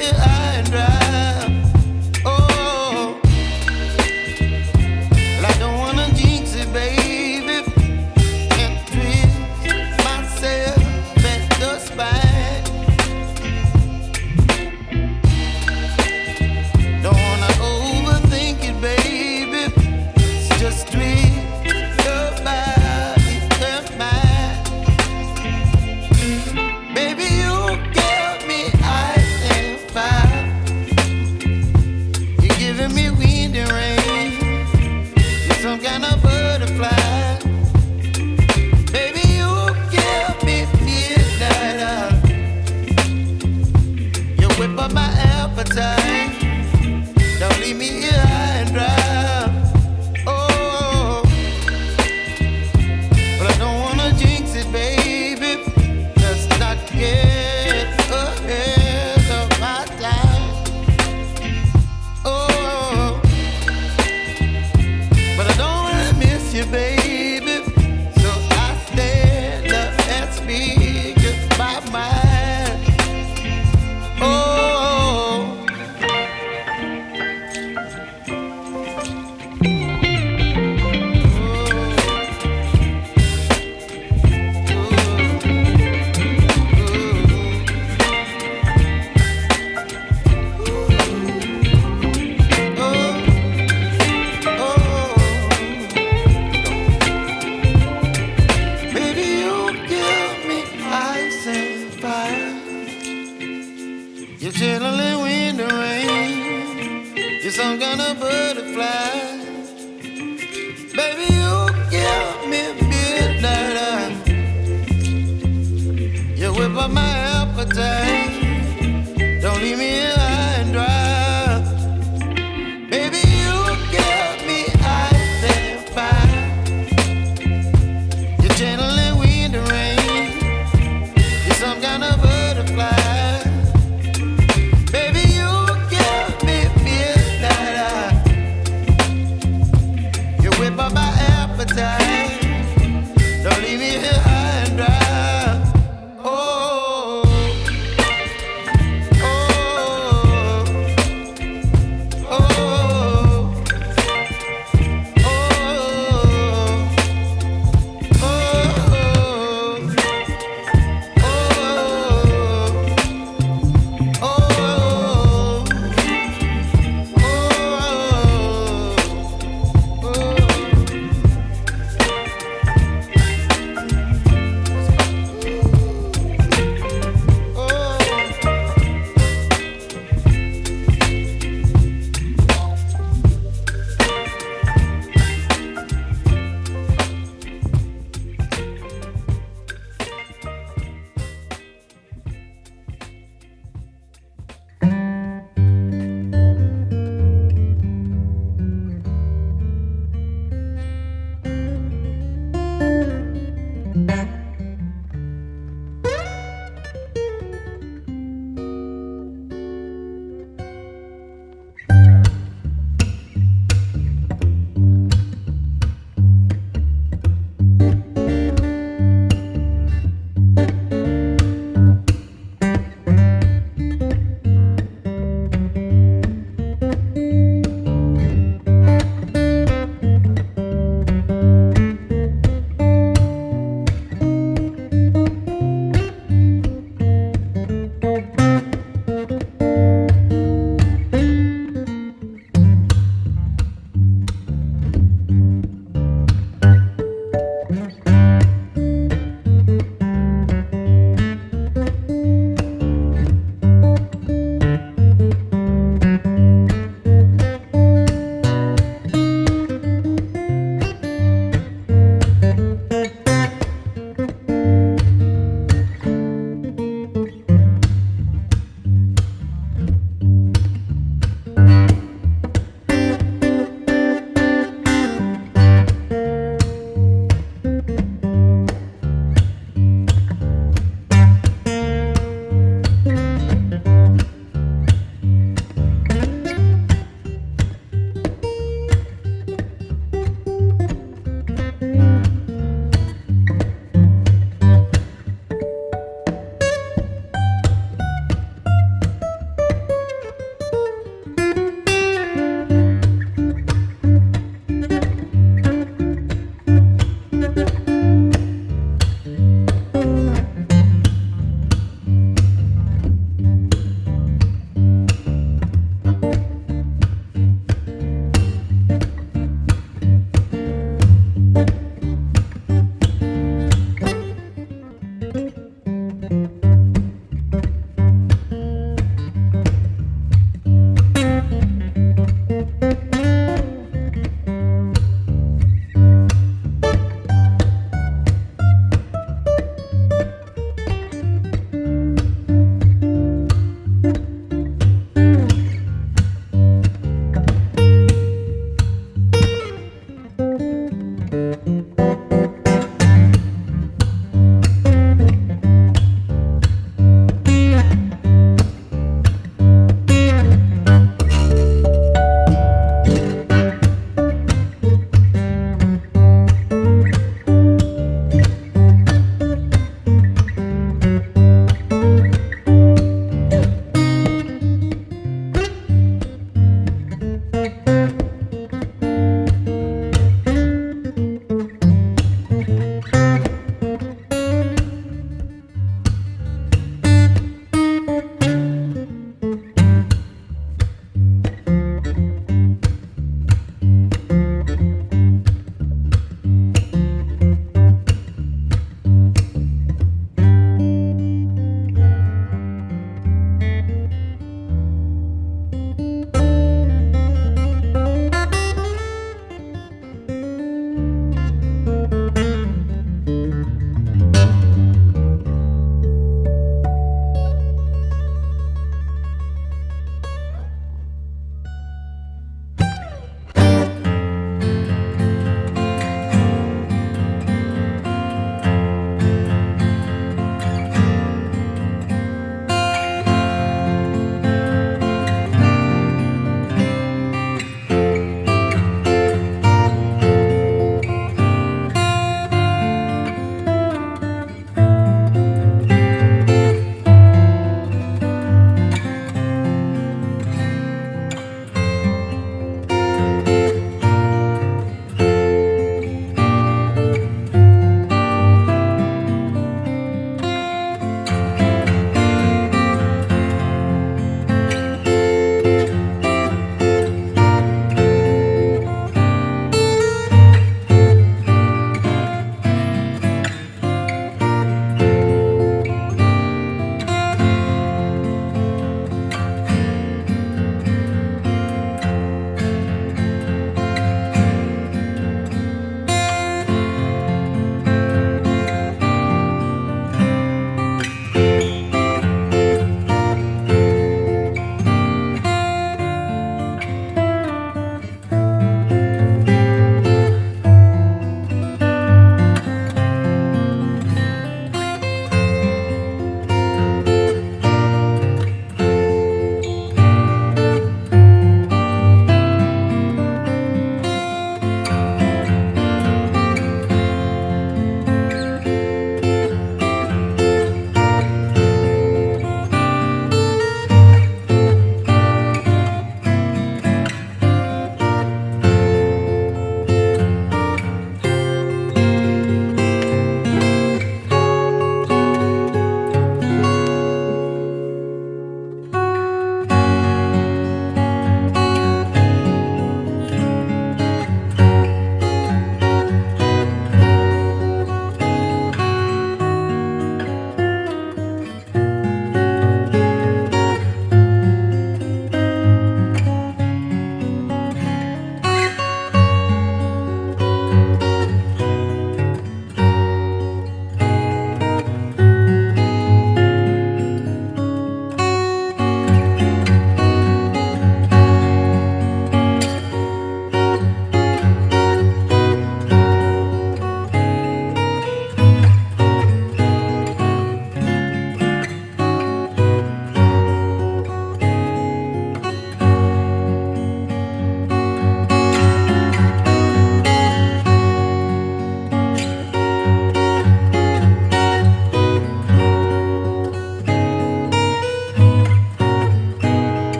here high and dry. Oh, well, I don't wanna jinx it, baby, and twist myself at the spine. Don't wanna overthink it, baby. It's just twist your body and mine. Baby, you give me ice and fire. You're giving me wind and rain. You're some kind of butterfly. Baby, you give me midnight. You whip up my appetite. Don't leave me here high and dry. Oh, but I don't wanna jinx it, baby. Let's not get ahead of my time. Oh, but I don't wanna miss you, baby. So I stand up and speak my mind. Oh. Baby, you give me ice and fire. You're chilling wind and rain. You're some kind of butterfly. Baby, you give me midnight. You whip up my appetite.